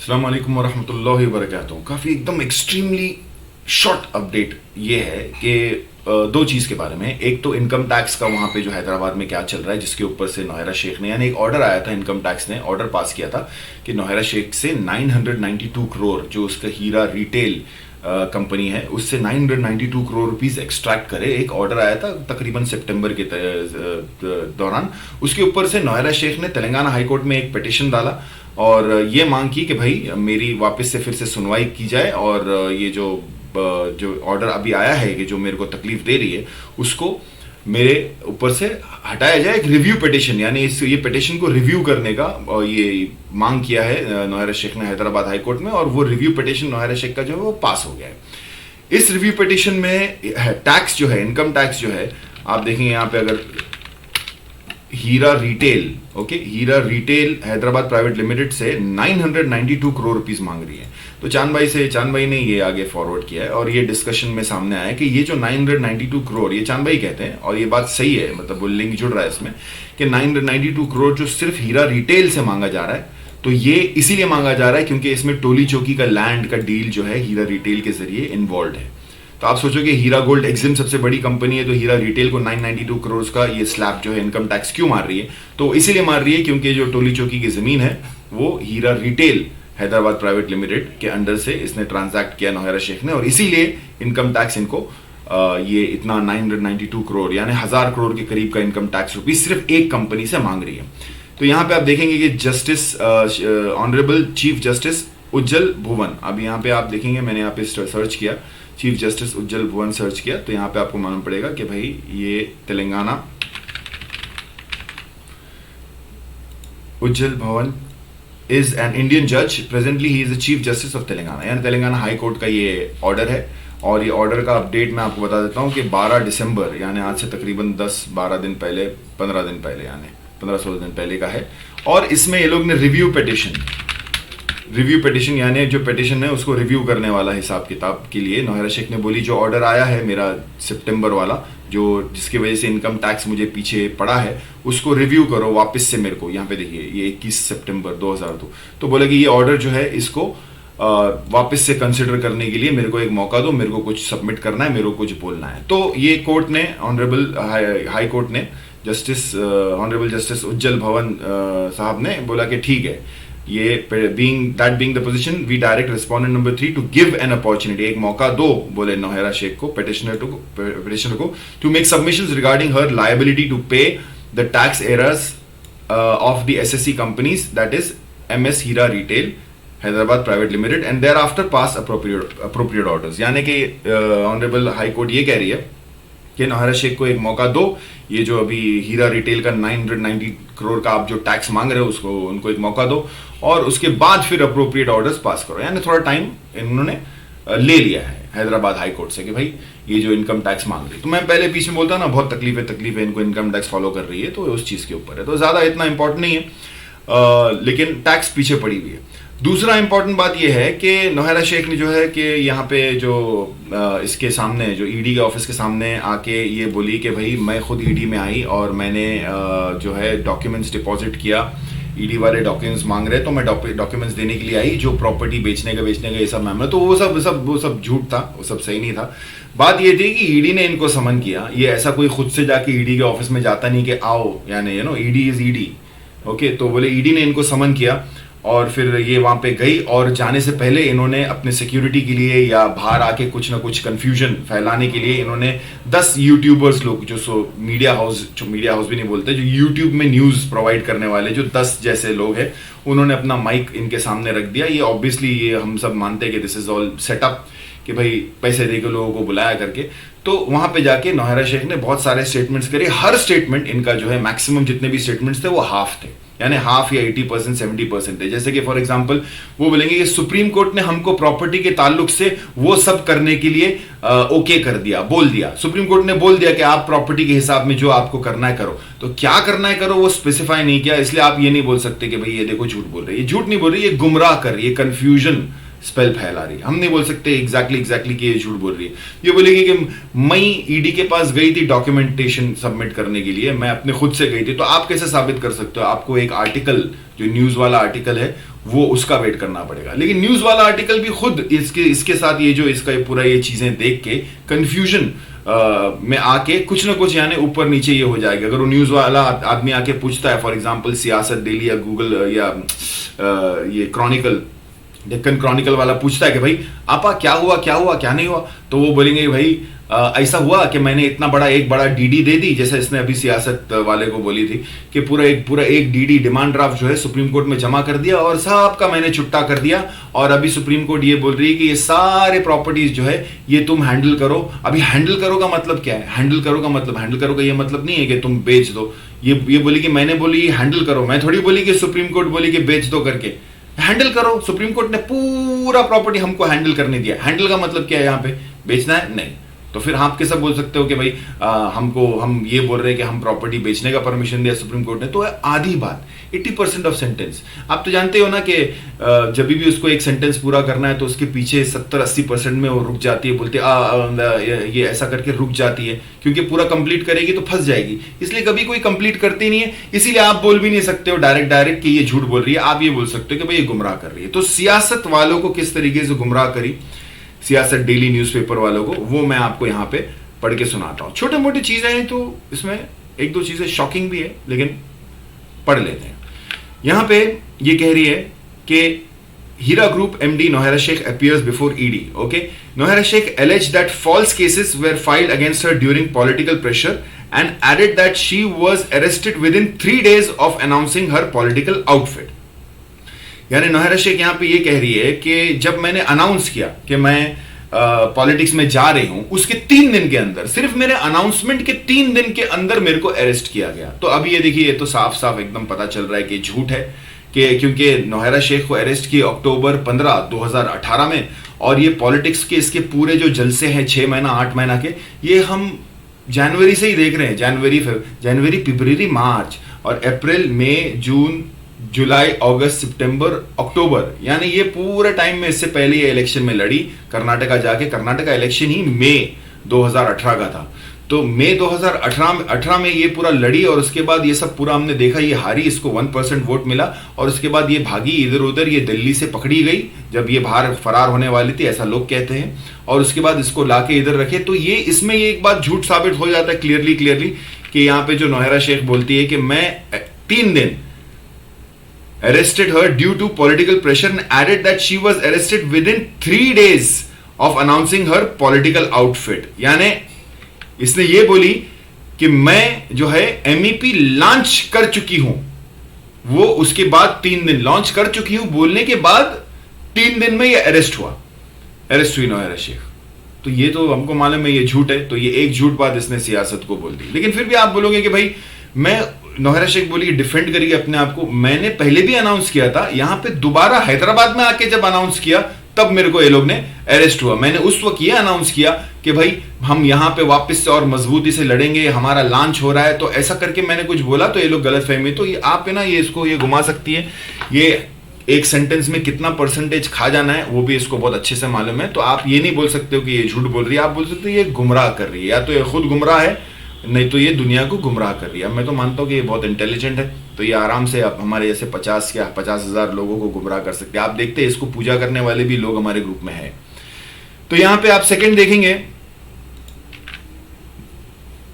अस्सलाम वालेकुम वरहमतुल्लाहि वबरकातुहू। काफ़ी एकदम एक्सट्रीमली शॉर्ट अपडेट ये है कि दो चीज़ के बारे में। एक तो इनकम टैक्स का वहाँ पे जो हैदराबाद में क्या चल रहा है, जिसके ऊपर से नौहरा शेख ने, यानी एक ऑर्डर आया था, इनकम टैक्स ने ऑर्डर पास किया था कि नौहरा शेख से 992 करोड़ जो उसका हीरा रिटेल कंपनी है उससे 992 करोड़ रुपीस एक्सट्रैक्ट करे। एक ऑर्डर आया था तकरीबन सितंबर के दौरान। उसके ऊपर से नौहरा शेख ने तेलंगाना हाई कोर्ट में एक पिटीशन डाला और ये मांग की कि भाई मेरी वापस से फिर से सुनवाई की जाए और ये जो ऑर्डर अभी आया है कि जो मेरे को तकलीफ दे रही है उसको मेरे ऊपर से हटाया जाए। एक रिव्यू पिटीशन, यानी ये पिटीशन को रिव्यू करने का ये मांग किया है नौहरा शेख ने हैदराबाद हाई कोर्ट में, और वो रिव्यू पिटीशन नौहरा शेख का जो है वो पास हो गया है। इस रिव्यू पिटीशन में टैक्स जो है, इनकम टैक्स जो है, आप देखेंगे यहाँ पे अगर हीरा रिटेल, हीरा रिटेल हैदराबाद प्राइवेट लिमिटेड से 992 करोड़ रुपीस मांग रही है। तो चांद भाई ने ये आगे फॉरवर्ड किया है और ये डिस्कशन में सामने आया कि ये जो 992 करोड़, ये चांद भाई कहते हैं और ये बात सही है, मतलब वो लिंक जुड़ रहा है इसमें कि 992 करोड़ जो सिर्फ हीरा रिटेल से मांगा जा रहा है, तो ये इसीलिए मांगा जा रहा है क्योंकि इसमें टोली चौकी का लैंड का डील जो है हीरा रिटेल के जरिए इन्वॉल्व है। तो आप सोचोगे हीरा गोल्ड एक्सिम सबसे बड़ी कंपनी है, तो हीरा रिटेल को 992 करोड़ का ये स्लैब जो है इनकम टैक्स क्यों मार रही है? तो इसीलिए मार रही है क्योंकि जो टोली चौकी की जमीन है वो हीरा रिटेल हैदराबाद प्राइवेट लिमिटेड के अंडर से इसने ट्रांजैक्ट किया नौहरा शेख ने, और इसीलिए इनकम टैक्स इनको ये इतना 992 करोड़ यानी 1000 करोड़ के करीब का इनकम टैक्स रुपीज सिर्फ एक कंपनी से मांग रही है। तो यहाँ पे आप देखेंगे कि जस्टिस ऑनरेबल चीफ जस्टिस उज्जल भुवन, अब यहाँ पे आप देखेंगे, मैंने यहाँ पे सर्च किया, चीफ जस्टिस उज्जल भुवन सर्च किया, तो यहाँ पे आपको मालूम पड़ेगा कि भाई ये तेलंगाना उज्जल भवन इज एन इंडियन जज, presently he is the chief justice of Telangana, यानी तेलंगाना हाई कोर्ट का ये ऑर्डर है। और ये ऑर्डर का अपडेट मैं आपको बता देता हूँ कि 12 दिसंबर यानी आज से तकरीबन 10-12 दिन पहले, 15 दिन पहले, यानी 15-16 दिन पहले का है। और इसमें ये लोग ने रिव्यू पिटीशन यानी जो पिटीशन है उसको रिव्यू करने वाला हिसाब किताब के लिए नौहरा शेख ने बोली जो ऑर्डर आया है मेरा सितंबर वाला, जो जिसकी वजह से इनकम टैक्स मुझे पीछे पड़ा है, उसको रिव्यू करो वापस से मेरे को। यहाँ पे देखिए ये 21 सितंबर 2002, तो बोले कि ये ऑर्डर जो है इसको वापस से कंसिडर करने के लिए मेरे को एक मौका दो, मेरे को कुछ सबमिट करना है, मेरे को कुछ बोलना है। तो ये कोर्ट ने, ऑनरेबल हाई कोर्ट ने ऑनरेबल जस्टिस उज्जल भवन साहब ने बोला कि ठीक है, ये being the position we direct respondent number 3 to give an opportunity, एक मौका दो, बोले नौहरा शेख को, petitioner को to make submissions regarding her liability to pay the tax errors of the SSC companies, that is MS Hira Retail Hyderabad Private Limited, and thereafter pass appropriate orders। यानी कि honourable high court ये कह रही है कि नौहरा शेख को एक मौका दो, ये जो अभी हीरा रिटेल का 990 करोड़ का आप जो टैक्स मांग रहे हो उसको, उनको एक मौका दो और उसके बाद फिर अप्रोप्रिएट ऑर्डर्स पास करो। यानी थोड़ा टाइम इन्होंने ले लिया है हैदराबाद हाई कोर्ट से कि भाई ये जो इनकम टैक्स मांग रही है, तो मैं पहले बीच में बोलता ना बहुत तकलीफ है इनको, इनकम टैक्स फॉलो कर रही है, तो उस चीज के ऊपर है, तो ज्यादा इतना इंपॉर्टेंट नहीं है, लेकिन टैक्स पीछे पड़ी हुई है। दूसरा इंपॉर्टेंट बात यह है कि नौहरा शेख ने जो है कि यहाँ पे जो इसके सामने जो ईडी के ऑफिस के सामने आके ये बोली कि भाई मैं खुद ईडी में आई और मैंने जो है डॉक्यूमेंट्स डिपॉजिट किया, ईडी वाले डॉक्यूमेंट्स मांग रहे, तो मैं डॉक्यूमेंट्स देने के लिए आई, जो प्रॉपर्टी बेचने का ये सब मामला, तो वो सब झूठ था, वो सब सही नहीं था। बात ये थी कि ईडी ने इनको समन किया, ये ऐसा कोई खुद से जाके ईडी के ऑफिस में जाता नहीं कि आओ, यानी ईडी इज ईडी, ओके। तो बोले ईडी ने इनको समन किया और फिर ये वहां पे गई, और जाने से पहले इन्होंने अपने सिक्योरिटी के लिए या बाहर आके कुछ ना कुछ कंफ्यूजन फैलाने के लिए इन्होंने 10 यूट्यूबर्स लोग, जो मीडिया हाउस भी नहीं बोलते, जो यूट्यूब में न्यूज प्रोवाइड करने वाले जो 10 जैसे लोग हैं, उन्होंने अपना माइक इनके सामने रख दिया। ये ऑब्वियसली ये हम सब मानते हैं कि दिस इज ऑल सेटअप, कि भाई पैसे देके लोगों को बुलाया करके। तो वहां पे जाके नौहरा शेख ने बहुत सारे स्टेटमेंट्स करे, हर स्टेटमेंट इनका जो है मैक्सिमम जितने भी स्टेटमेंट्स थे वो हाफ थे, यानी हाफ या 80% 70% थे। जैसे कि फॉर एग्जांपल वो बोलेंगे कि सुप्रीम कोर्ट ने हमको प्रॉपर्टी के ताल्लुक से वो सब करने के लिए ओके कर दिया, बोल दिया, सुप्रीम कोर्ट ने बोल दिया कि आप प्रॉपर्टी के हिसाब में जो आपको करना है करो। तो क्या करना है करो वो स्पेसिफाई नहीं किया, इसलिए आप ये नहीं बोल सकते कि भाई ये देखो झूठ बोल रही है, झूठ नहीं बोल रही, ये गुमराह कर रही है, कंफ्यूजन स्पेल फैला रही है। हम नहीं बोल सकते एग्जैक्टली कि ये झूठ बोल रही है। ये बोलेगी कि मैं ईडी के पास गई थी डॉक्यूमेंटेशन सबमिट करने के लिए, मैं अपने खुद से गई थी, तो आप कैसे साबित कर सकते हो? आपको एक आर्टिकल, जो न्यूज वाला आर्टिकल है, वो उसका वेट करना पड़ेगा। लेकिन न्यूज वाला आर्टिकल भी खुद इसके साथ ये जो इसका पूरा ये चीजें देख के कंफ्यूजन में आके कुछ ना कुछ यानी ऊपर नीचे ये हो जाएगा। अगर वो न्यूज वाला आदमी आके पूछता है, फॉर एग्जांपल सियासत डेली या गूगल या ये क्रॉनिकल, डेक्कन क्रॉनिकल वाला पूछता है कि भाई आपा क्या हुआ क्या नहीं हुआ, तो वो बोलेंगे भाई ऐसा हुआ कि मैंने इतना बड़ा एक डीडी दे दी, जैसे इसने अभी सियासत वाले को बोली थी कि पूरा एक डीडी डिमांड ड्राफ्ट जो है सुप्रीम कोर्ट में जमा कर दिया और सबका मैंने छुट्टा कर दिया, और अभी सुप्रीम कोर्ट ये बोल रही है कि ये सारे प्रॉपर्टीज जो है ये तुम हैंडल करो। अभी हैंडल करो का मतलब क्या है? हैंडल करो का ये मतलब नहीं है कि तुम बेच दो। ये बोली कि मैंने बोली हैंडल करो, मैं थोड़ी बोली कि सुप्रीम कोर्ट बोली कि बेच दो करके। हैंडल करो, सुप्रीम कोर्ट ने पूरा प्रॉपर्टी हमको हैंडल करने दिया। हैंडल का मतलब क्या है? यहाँ पे बेचना है नहीं। तो फिर आप कैसे बोल सकते हो कि भाई हम ये बोल रहे हैं कि हम प्रॉपर्टी बेचने का परमिशन दिया सुप्रीम कोर्ट ने? तो आधी बात, 80% ऑफ सेंटेंस। आप तो जानते हो ना कि जब भी उसको एक सेंटेंस पूरा करना है तो उसके पीछे 70-80% में वो रुक जाती है, बोलते ये ऐसा करके रुक जाती है, क्योंकि पूरा कंप्लीट करेगी तो फंस जाएगी, इसलिए कभी कोई कंप्लीट करती नहीं है। इसीलिए आप बोल भी नहीं सकते हो डायरेक्ट कि ये झूठ बोल रही है, आप ये बोल सकते हो कि भाई ये गुमराह कर रही है। तो सियासत वालों को किस तरीके से गुमराह करी सियासत डेली न्यूज़पेपर वालों को, वो मैं आपको यहां पे पढ़ के सुनाता हूं। छोटे मोटे चीजें हैं तो इसमें एक दो चीजें शॉकिंग भी है, लेकिन पढ़ लेते हैं। यहां पे ये कह रही है कि हीरा group MD Nohera Sheikh appears before ED. Okay, Nohera Sheikh alleged that false cases were filed against her during political pressure and added that she was arrested within 3 days of announcing her political outfit. यानी नोहेरा शेख यहाँ पे ये कह रही है कि जब मैंने अनाउंस किया कि मैं पॉलिटिक्स में जा रही हूं, उसके 3 दिन के अंदर, सिर्फ मेरे अनाउंसमेंट के 3 दिन के अंदर मेरे को अरेस्ट किया गया। तो अभी ये देखिए, ये तो साफ साफ एकदम पता चल रहा है कि झूठ है, कि क्योंकि नोहेरा शेख को अरेस्ट किया अक्टूबर 15, 2018 में, और ये पॉलिटिक्स के इसके पूरे जो जलसे हैं 6 महीना 8 महीना के, ये हम जनवरी से ही देख रहे हैं। जनवरी फरवरी मार्च और अप्रैल मई जून जुलाई अगस्त सितंबर अक्टूबर, यानी ये पूरे टाइम में, इससे पहले ये इलेक्शन में लड़ी कर्नाटका जाके। कर्नाटका इलेक्शन ही मई 2018 का था, तो मई 2018 में ये पूरा लड़ी, और उसके बाद ये सब पूरा हमने देखा, ये हारी, इसको 1% वोट मिला, और उसके बाद ये भागी इधर उधर, ये दिल्ली से पकड़ी गई जब ये बाहर फरार होने वाली थी, ऐसा लोग कहते हैं, और उसके बाद इसको लाके इधर रखे। तो ये इसमें ये एक बात झूठ साबित हो जाता है क्लियरली कि यहाँ पे जो नोहेरा शेख बोलती है कि मैं 3 दिन arrested her due to political pressure and added that she was arrested within 3 days of announcing her political outfit. यानी इसने ये बोली कि मैं जो है MEP लॉन्च कर चुकी हूं, वो उसके बाद 3 दिन लॉन्च कर चुकी हूं बोलने के बाद 3 दिन में ये अरेस्ट हुई नोहेरा शेख। तो ये तो हमको मालूम है ये झूठ है, तो ये एक झूठ बात इसने सियासत को बोल दी। लेकिन फिर भी आप बोलोगे कि भाई मैं, नोहेरा शेख बोली डिफेंड करेगी अपने आप को, मैंने पहले भी अनाउंस किया था, यहां पे दोबारा हैदराबाद में आके जब अनाउंस किया तब मेरे को ये लोग ने अरेस्ट हुआ। मैंने उस वक्त ये अनाउंस किया कि भाई हम यहां पे वापस से और मजबूती से लड़ेंगे, हमारा लॉन्च हो रहा है, तो ऐसा करके मैंने कुछ बोला, तो ये लोग गलत फहमी। तो ये आप है ना, ये इसको ये घुमा सकती है, ये एक सेंटेंस में कितना परसेंटेज खा जाना है वो भी इसको बहुत अच्छे से मालूम है। तो आप ये नहीं बोल सकते हो कि ये झूठ बोल रही है, आप बोल सकते हो ये गुमराह कर रही है, या तो ये खुद गुमराह है, नहीं तो ये दुनिया को गुमराह कर रही है। मैं तो मानता हूँ कि ये बहुत इंटेलिजेंट है, तो ये आराम से आप हमारे जैसे 50,000 लोगों को गुमराह कर सकते हैं। आप देखते हैं इसको पूजा करने वाले भी लोग हमारे ग्रुप में हैं। तो यहां पे आप सेकंड देखेंगे,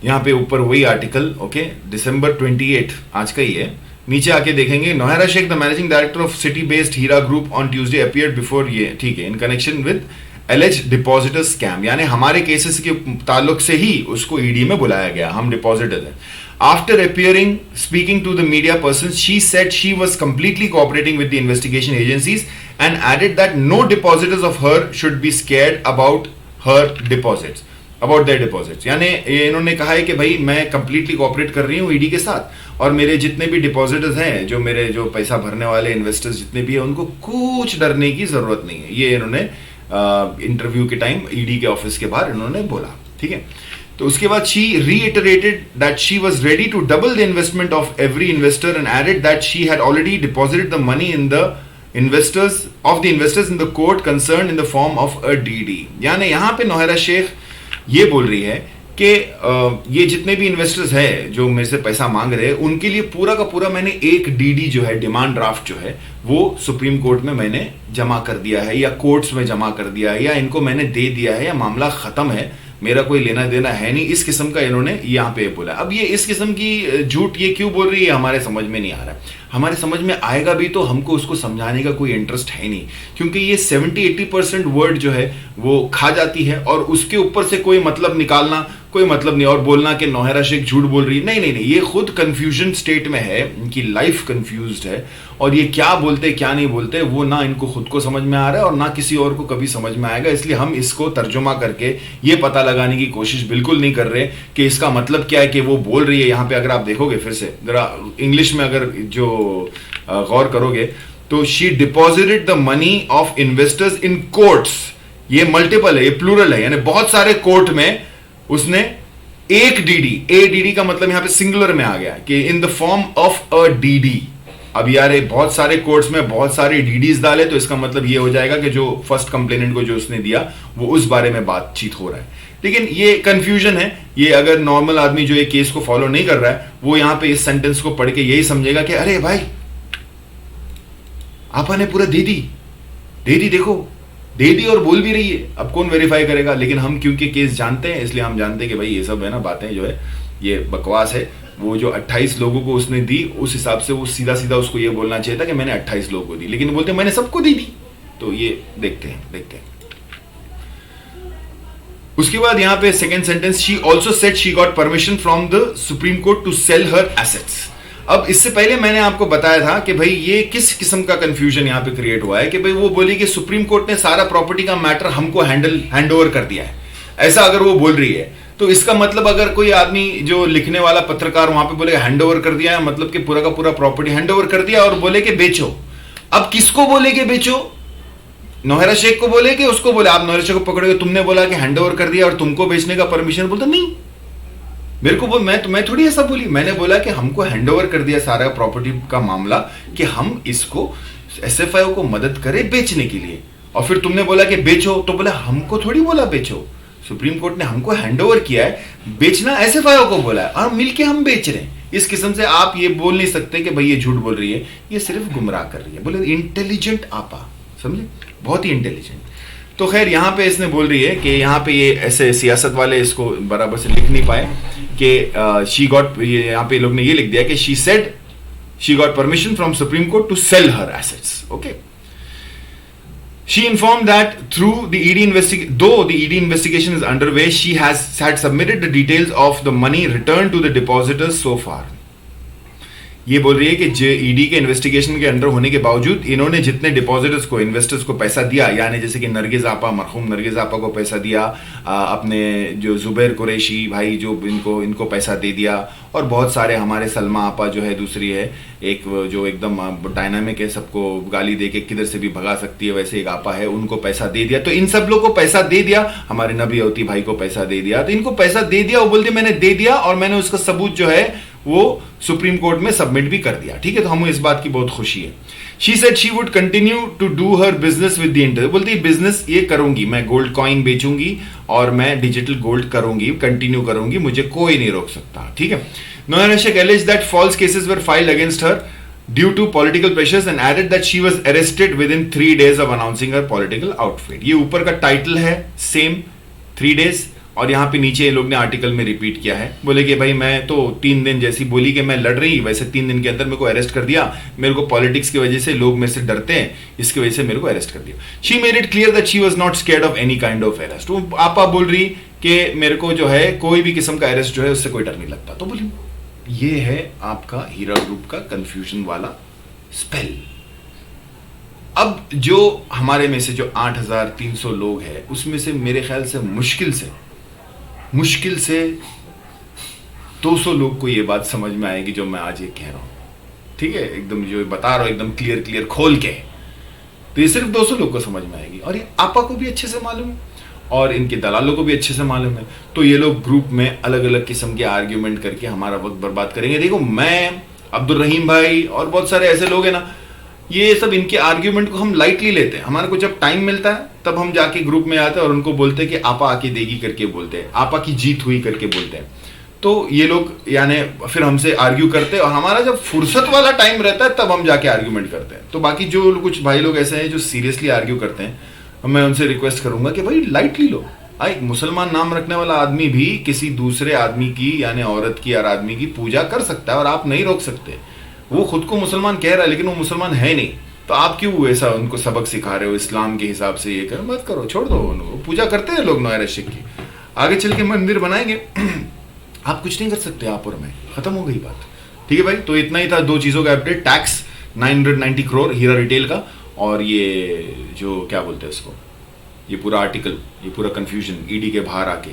यहां पे ऊपर वही आर्टिकल, ओके, दिसंबर 28 आज का ही है। नीचे आके देखेंगे, Nowhera Shaikh the managing director of city based Heera group on Tuesday appeared before, ये ठीक है, in connection with alleged depositor scam, यानी हमारे केसेस के ताल्लुक से ही उसको ईडी में बुलाया गया, हम डिपॉजिटर हैं। After appearing speaking to the media person, she said she was completely cooperating with the investigation agencies and added that no depositors of her should be scared about her deposits, about their deposits. यानी इन्होंने कहा है कि भाई मैं completely cooperate कर रही हूँ ईडी के साथ, और मेरे जितने भी डिपॉजिटर्स हैं, जो मेरे जो पैसा भरने वाले इन्वेस्टर्स जितने भी हैं, उनको कुछ डरने की जरूरत नहीं है। ये इन्होंने इंटरव्यू के टाइम ईडी के ऑफिस के बाहर इन्होंने बोला, ठीक है। तो उसके बाद she reiterated that she was ready to double the investment of every investor and added that she had already deposited the money in the investors in the court concern in the form of a DD. यानी यहां पे नोहेरा शेख ये बोल रही है कि ये जितने भी इन्वेस्टर्स हैं जो मेरे से पैसा मांग रहे हैं, उनके लिए पूरा का पूरा मैंने एक डीडी जो है, डिमांड ड्राफ्ट जो है, वो सुप्रीम कोर्ट में मैंने जमा कर दिया है, या कोर्ट्स में जमा कर दिया है, या इनको मैंने दे दिया है, या मामला खत्म है, मेरा कोई लेना देना है नहीं, इस किस्म का इन्होंने यहाँ पे बोला। अब ये इस किस्म की झूठ ये क्यों बोल रही है, हमारे समझ में नहीं आ रहा है। हमारे समझ में आएगा भी तो हमको उसको समझाने का कोई इंटरेस्ट है नहीं, क्योंकि ये 70-80% वर्ड जो है वो खा जाती है, और उसके ऊपर से कोई मतलब निकालना कोई मतलब नहीं, और बोलना कि नौहरा शेख झूठ बोल रही है, नहीं नहीं नहीं, ये खुद कंफ्यूजन स्टेट में है, इनकी लाइफ कंफ्यूज्ड है, और ये क्या बोलते क्या नहीं बोलते वो ना इनको खुद को समझ में आ रहा है और ना किसी और को कभी समझ में आएगा। इसलिए हम इसको तर्जुमा करके ये पता लगाने की कोशिश बिल्कुल नहीं कर रहे कि इसका मतलब क्या है कि वो बोल रही है। यहाँ पे अगर आप देखोगे फिर से जरा इंग्लिश में अगर जो गौर करोगे तो she deposited the money of investors in courts, ये मल्टीपल है, ये प्लूरल है, यानी बहुत सारे कोर्ट में उसने एक डीडी, ए डीडी का मतलब यहां पे सिंगुलर में आ गया कि इन the form of a DD. अब यार बहुत सारे कोर्ट्स में बहुत सारे डीडीज डाले तो इसका मतलब ये हो जाएगा कि जो फर्स्ट कंप्लेनेंट को जो उसने दिया वो उस बारे में बातचीत हो रहा है। लेकिन ये कंफ्यूजन है, ये अगर नॉर्मल आदमी जो ये केस को फॉलो नहीं कर रहा है वो यहां पे इस सेंटेंस को पढ़ के यही समझेगा कि अरे भाई आपा ने पूरा दे दी देखो, दे दी और बोल भी रही है, अब कौन वेरीफाई करेगा। लेकिन हम क्योंकि केस जानते हैं इसलिए हम जानते हैं कि भाई ये सब है ना बातें जो है ये बकवास है। वो जो 28 लोगों को उसने दी उस हिसाब से वो सीधा सीधा उसको ये बोलना चाहिए था कि मैंने 28 लोगों को दी, लेकिन बोलते मैंने सबको दी। तो ये देखते हैं। उसके बाद यहां पे second sentence, she also said she got permission from the Supreme Court to sell her assets. अब इससे पहले मैंने आपको बताया था कि भाई ये किस किस्म का कंफ्यूजन यहां पे क्रिएट हुआ है कि भाई वो बोली कि सुप्रीम कोर्ट ने सारा प्रॉपर्टी का मैटर हमको हैंड ओवर कर दिया है, ऐसा अगर वो बोल रही है तो इसका मतलब अगर कोई आदमी जो लिखने वाला पत्रकार वहां पे बोले हैंड ओवर कर दिया है, मतलब कि पूरा का पूरा प्रॉपर्टी हैंड ओवर कर दिया और बोले कि बेचो। अब किसको बोले कि बेचो? नौहरा शेख को बोले कि उसको बोले? आप नौहरा शेख को पकड़ोगे, तुमने बोला कि हैंड ओवर कर दिया और तुमको बेचने का परमिशन, बोलता नहीं मेरे को मैं थोड़ी ऐसा बोली, मैंने बोला कि हमको हैंड ओवर कर दिया सारा प्रॉपर्टी का मामला कि हम इसको एसएफआईओ को मदद करें बेचने के लिए, और फिर तुमने बोला कि बेचो, तो बोला हमको थोड़ी बोला बेचो, सुप्रीम कोर्ट ने हमको हैंड ओवर किया है, बेचना एसएफआईओ को बोला है और मिलके हम बेच रहे हैं। इस किस्म से आप ये बोल नहीं सकते कि भाई ये झूठ बोल रही है, ये सिर्फ गुमराह कर रही है। बोले इंटेलिजेंट आपा, समझे, बहुत ही इंटेलिजेंट। तो खैर यहाँ पे इसने बोल रही है कि यहाँ पे ये ऐसे सियासत वाले इसको बराबर से लिख नहीं पाए कि शी गॉट, ये यहाँ पे लोग ने ये लिख दिया कि she said she got permission from Supreme Court to sell her assets. Okay, she informed that through the though the ED investigation is underway, she had submitted the details of the money returned to the depositors so far. ये बोल रही है कि ED के investigation के under होने के बावजूद इन्होंने जितने डिपॉजिटर्स को, इन्वेस्टर्स को पैसा दिया, यानी जैसे कि नरगिस आपा, मरहूम नरगिस आपा को पैसा दिया, अपने जो जुबैर कुरैशी भाई जो इनको पैसा दे दिया, और बहुत सारे हमारे सलमा आपा जो है दूसरी है एक जो एकदम डायनामिक है, सबको गाली दे के किधर से भी भगा सकती है, वैसे एक आपा है, उनको पैसा दे दिया। तो इन सब लोग को पैसा दे दिया, हमारे नबी अवती भाई को पैसा दे दिया, तो इनको पैसा दे दिया, वो बोलते मैंने दे दिया और मैंने उसका सबूत जो है वो सुप्रीम कोर्ट में सबमिट भी कर दिया। ठीक है, तो हमें इस बात की बहुत खुशी है। She said she would continue to do her business with the interest, बोलती बिजनेस ये करूंगी, मैं गोल्ड कॉइन बेचूंगी और मैं डिजिटल गोल्ड करूंगी, कंटिन्यू करूंगी, मुझे कोई नहीं रोक सकता। ठीक है। Nauhra Sheikh alleged that false cases were filed against her due to political pressures and added that she was arrested within 3 days of announcing her political outfit. ये ऊपर का टाइटल है सेम 3 days, और यहाँ पे नीचे ये लोग ने आर्टिकल में रिपीट किया है, बोले कि भाई मैं तो 3 दिन जैसी बोली कि मैं लड़ रही, वैसे 3 दिन के अंदर मेरे को अरेस्ट कर दिया, मेरे को पॉलिटिक्स की वजह से लोग मेरे से डरते हैं, इसकी वजह से मेरे को अरेस्ट कर दिया। She made it clear that she was not scared of any kind of arrest. वो आपा बोल रही कि मेरे को जो है कोई भी किस्म का अरेस्ट जो है उससे कोई डर नहीं लगता। तो बोली ये है आपका हीरा ग्रुप का कंफ्यूजन वाला स्पेल। अब जो हमारे में से जो 8,300 लोग हैं उसमें से मेरे ख्याल से मुश्किल से 200 लोग को ये बात समझ में आएगी जो मैं आज ये कह रहा हूं। ठीक है, एकदम जो बता रहा हूं एकदम क्लियर खोल के, तो ये सिर्फ 200 लोग को समझ में आएगी, और ये आपा को भी अच्छे से मालूम है और इनके दलालों को भी अच्छे से मालूम है। तो ये लोग ग्रुप में अलग अलग किस्म के आर्ग्यूमेंट करके हमारा वक्त बर्बाद करेंगे। देखो मैं, अब्दुल रहीम भाई और बहुत सारे ऐसे लोग हैं ना, ये सब इनके आर्ग्यूमेंट को हम लाइटली लेते हैं। हमारे को जब टाइम मिलता है तब हम जाके ग्रुप में आते हैं और उनको बोलते हैं कि आपा आके देगी करके बोलते हैं, आपा की जीत हुई करके बोलते हैं। तो ये लोग यानी फिर हमसे आर्ग्यू करते हैं और हमारा जब फुर्सत वाला टाइम रहता है तब हम जाके आर्ग्यूमेंट करते हैं। तो बाकी जो कुछ भाई लोग ऐसे हैं जो सीरियसली आर्ग्यू करते हैं, मैं उनसे रिक्वेस्ट करूंगा कि भाई लाइटली लो। एक मुसलमान नाम रखने वाला आदमी भी किसी दूसरे आदमी की यानी औरत की और आदमी की पूजा कर सकता है और आप नहीं रोक सकते। वो खुद को मुसलमान कह रहा है लेकिन वो मुसलमान है नहीं, तो आप क्यों ऐसा उनको सबक सिखा रहे हो इस्लाम के हिसाब से? ये कर मत करो, छोड़ दो उनको। पूजा करते हैं लोग नोएरा शेख की, आगे चल के मंदिर बनाएंगे। आप कुछ नहीं कर सकते, आप और मैं, खत्म हो गई बात। ठीक है भाई, तो इतना ही था 2 चीजों का अपडेट। टैक्स 990 करोड़ हीरा रिटेल का, और ये जो क्या बोलते हैं उसको, ये पूरा आर्टिकल, ये पूरा कंफ्यूजन ईडी के बाहर आके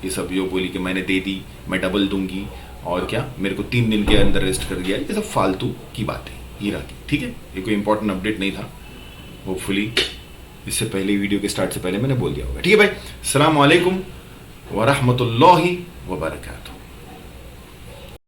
ये सब जो बोली कि मैंने दे दी, मैं डबल दूंगी, और क्या मेरे को 3 दिन के अंदर अरेस्ट कर दिया, ये सब फालतू की बात है हीरा की। ठीक है, ये कोई इंपॉर्टेंट अपडेट नहीं था। होपफुली इससे पहले, वीडियो के स्टार्ट से पहले मैंने बोल दिया होगा। ठीक है भाई, अस्सलाम वालेकुम व रहमतुल्लाहि व बरकातहू।